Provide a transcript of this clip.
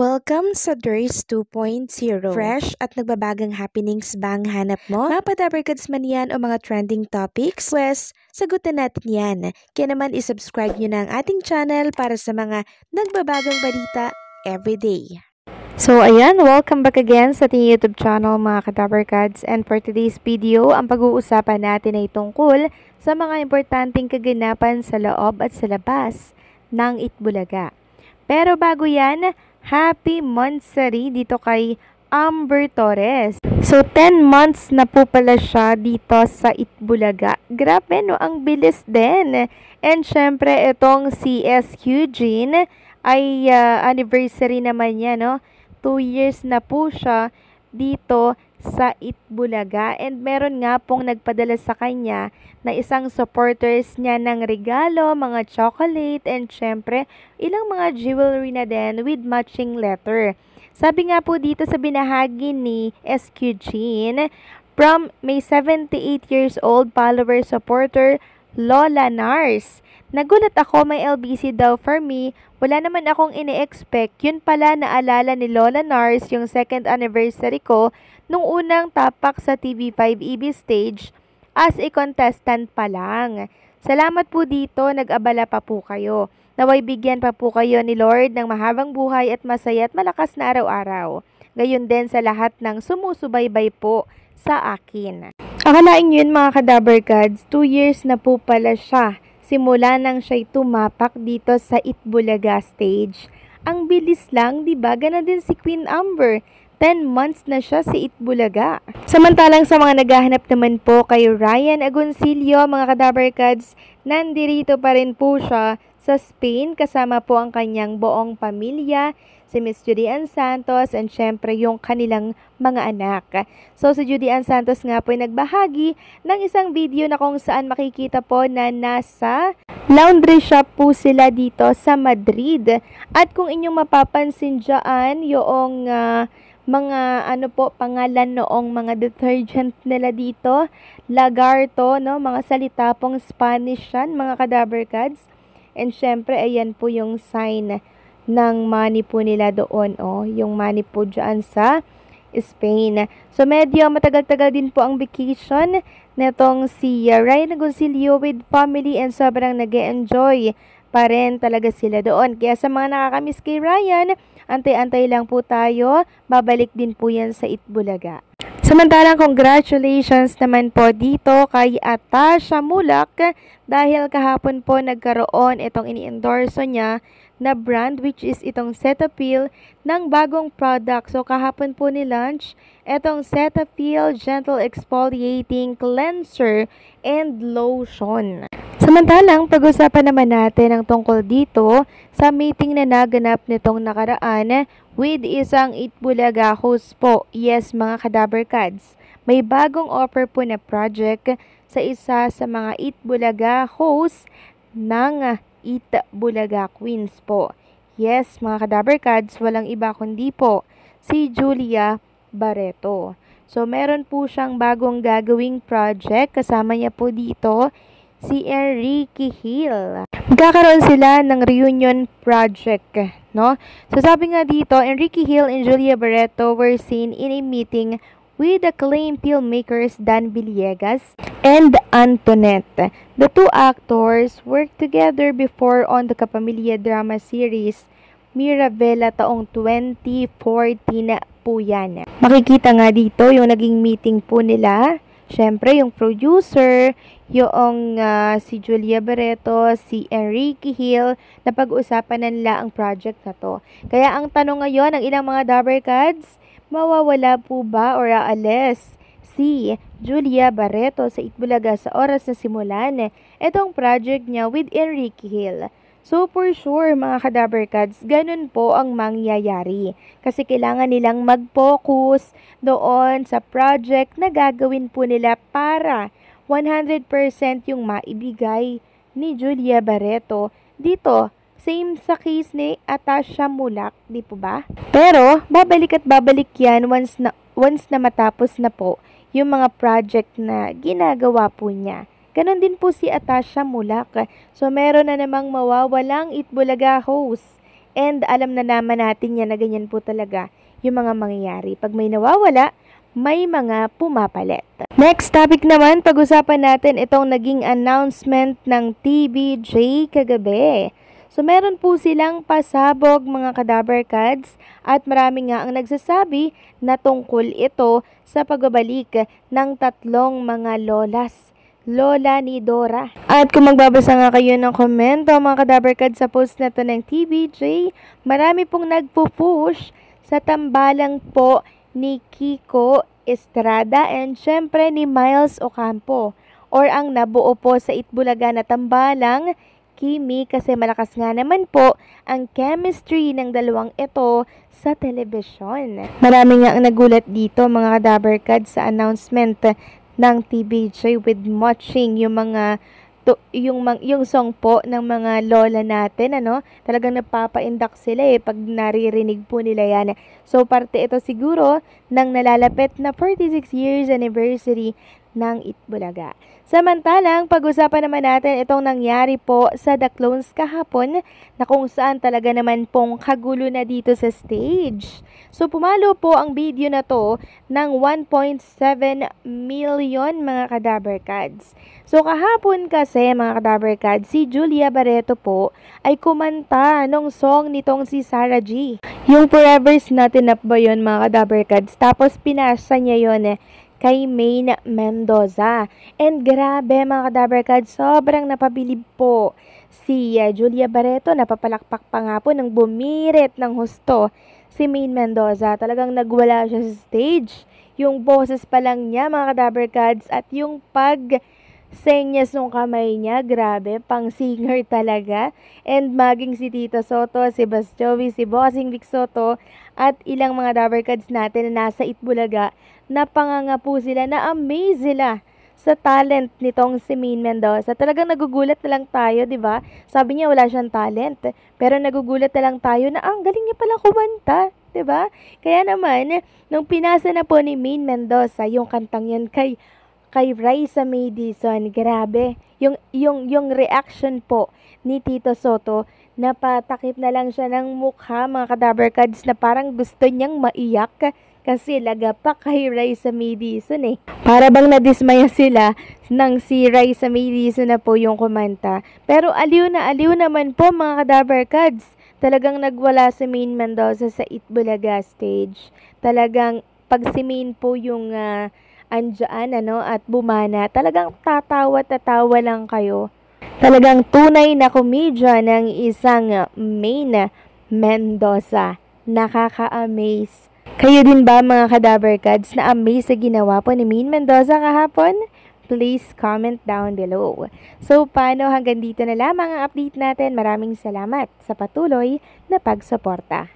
Welcome sa Durs 2.0. Fresh at nagbabagang happenings ba ang hanap mo? Mga padabarkads man yan o mga trending topics? Pues, sagutan natin yan. Kaya naman isubscribe nyo na ang ating channel para sa mga nagbabagang balita everyday. So ayan, welcome back again sa ating YouTube channel mga kadabarkads. And for today's video, ang pag-uusapan natin ay tungkol sa mga importanteng kaganapan sa loob at sa labas ng Itbulaga. Pero bago yan, happy monthsary dito kay Amber Torres. So 10 months na po pala siya dito sa Itbulaga. Grabe no, ang bilis din. And syempre itong si S. Eugene ay anniversary naman niya, no? 2 years na po siya dito sa Itbulaga. And meron nga pong nagpadala sa kanya na isang supporters niya ng regalo, mga chocolate, and syempre, ilang mga jewelry na din with matching letter. Sabi nga po dito sa binahagi ni SQ Jean, from may 78 years old follower supporter, Lola Nars. Nagulat ako, may LBC daw for me. Wala naman akong ini-expect. Yun pala naalala ni Lola Nars yung 2nd anniversary ko nung unang tapak sa TV5 EB stage as a contestant pa lang. Salamat po dito, nag-abala pa po kayo. Naway bigyan pa po kayo ni Lord ng mahabang buhay at masaya at malakas na araw-araw. Gayon din sa lahat ng sumusubaybay po sa akin. Akalain yun mga kadabarkads, 2 years na po pala siya. Simula nang siya'y tumapak dito sa Itbulaga stage. Ang bilis lang, diba? Ganon din si Queen Amber. 10 months na siya sa Itbulaga. Samantalang sa mga naghahanap naman po kay Ryan Agoncillo, mga kadabarkads, nandirito pa rin po siya sa Spain kasama po ang kanyang buong pamilya, si Miss Judy Ann Santos, and syempre yung kanilang mga anak. So si Judy Ann Santos nga po ay nagbahagi ng isang video na kung saan makikita po na nasa laundry shop po sila dito sa Madrid. At kung inyong mapapansin dyan, yung mga pangalan noong mga detergent nila dito, Lagarto, no? Mga salita pong Spanish yan, mga kadabarkads. And syempre, ayan po yung sign ng money po nila doon, yung money po dyan sa Spain. So medyo matagal-tagal din po ang vacation netong si Ryan Agoncillo with family and sobrang nag-e-enjoy pa rin talaga sila doon. Kaya sa mga nakakamiss kay Ryan, antay-antay lang po tayo. Babalik din po yan sa Itbulaga. Samantalang congratulations naman po dito kay Atasha Mulak dahil kahapon po nagkaroon itong ini-endorso niya na brand which is itong Cetaphil ng bagong product. So kahapon po ni-launch itong Cetaphil Gentle Exfoliating Cleanser and Lotion. Samantalang, pag-usapan naman natin ang tungkol dito sa meeting na naganap nitong nakaraan with isang Itbulaga host po. Yes, mga kadabarkads, may bagong offer po na project sa isa sa mga Itbulaga host ng Itbulaga Queens po. Yes, mga kadabarkads, walang iba kundi po si Julia Barreto. So, meron po siyang bagong gagawing project. Kasama niya po dito si Enrique Hill. Magkakaroon sila ng reunion project, no? So sabi nga dito, Enrique Hill and Julia Barreto were seen in a meeting with acclaimed filmmakers Dan Villegas and Antoinette. The two actors worked together before on the Kapamilya drama series Mirabella taong 2014 po yan. Makikita nga dito yung naging meeting po nila. Siyempre, yung producer, yung si Julia Barreto, si Enrique Hill, na pag-usapan na nila ang project na to. Kaya ang tanong ngayon ng ilang mga dabarkads, mawawala po ba or aalis si Julia Barreto sa Itbulaga sa oras na simulan itong project niya with Enrique Hill? So for sure mga kadabarkads, ganun po ang mangyayari. Kasi kailangan nilang mag-focus doon sa project na gagawin po nila para 100% yung maibigay ni Julia Barreto dito. Same sa case ni Atasha Mulak, di po ba? Pero babalik at babalik yan once na matapos na po yung mga project na ginagawa po niya. Ganon din po si Atasha Mulak. So meron na namang mawawalang Itbulaga host. And alam na naman natin yan na ganyan po talaga yung mga mangyayari. Pag may nawawala, may mga pumapalit. Next topic naman, pag-usapan natin itong naging announcement ng TVJ kagabi. So meron po silang pasabog mga Kadaver Cards at marami nga ang nagsasabi na tungkol ito sa pagbabalik ng tatlong mga lola ni Dora. At kung magbabasa nga kayo ng komento mga Kadaver Cards sa post na to ng TVJ, marami pong nagpo-push sa tambalang po ni Kiko Estrada and syempre ni Miles Ocampo or ang nabuo po sa Itbulaga na tambalang Kimi kasi malakas nga naman po ang chemistry ng dalawang ito sa telebisyon. Marami nga ang nagulat dito mga Kadaver Cards sa announcement ng TVJ with matching yung mga yung song po ng mga lola natin, talagang napapaindak sila pag naririnig po nila yan. So, parte ito siguro ng nalalapit na 46 years anniversary ng Itbulaga. Samantalang, pag-usapan naman natin itong nangyari po sa The Clones kahapon na kung saan talaga naman pong kagulo na dito sa stage. So, pumalo po ang video na to ng 1.7 million mga Kadaver Cards. So, kahapon kasi mga Kadaver Cards, si Julia Barreto po ay kumanta nung song nitong si Sarah G. Yung Forever's Not Enough ba yun mga Kadaver Cards? Tapos pinasa niya yun kay Maine Mendoza. And grabe mga Kadaver Cards, sobrang napabilib po si Julia Barreto. Napapalakpak pa nga po nang bumirit ng husto si Maine Mendoza. Talagang nagwala siya sa stage. Yung boses pa lang niya mga Kadaver Cards at yung senyas ng kamay niya, grabe, pang singer talaga. And maging si Tito Soto, si Bas Joey, si Bossing Vic Soto, at ilang mga Kadaver Cards natin na nasa Itbulaga, napanganga po sila, na-amaze sila sa talent nitong si Maine Mendoza. Talagang nagugulat na lang tayo, di ba? Sabi niya wala siyang talent, pero nagugulat na lang tayo na ang galing niya pala kumanta, di ba? Kaya naman, nung pinasa na po ni Maine Mendoza yung kantang yan kay Raisa Madison, grabe. Yung reaction po ni Tito Soto, napatakip na lang siya ng mukha mga Kadaver Cards na parang gusto niyang maiyak kasi laga pa kay Raisa Madison Para bang nadismaya sila nang si Raisa Madison na po yung kumanta. Pero aliw naman po mga Kadaver Cards. Talagang nagwala si Maine Mendoza sa Itbulaga stage. Talagang pag si Maine po yung andyan at bumana, talagang tatawa lang kayo. Talagang tunay na komedya ng isang Maine Mendoza. Nakaka-amaze. Kayo din ba mga Kadaver Cards na amaze sa ginawa po ni Maine Mendoza kahapon? Please comment down below. So paano, hanggang dito na lamang ang update natin. Maraming salamat sa patuloy na pagsuporta.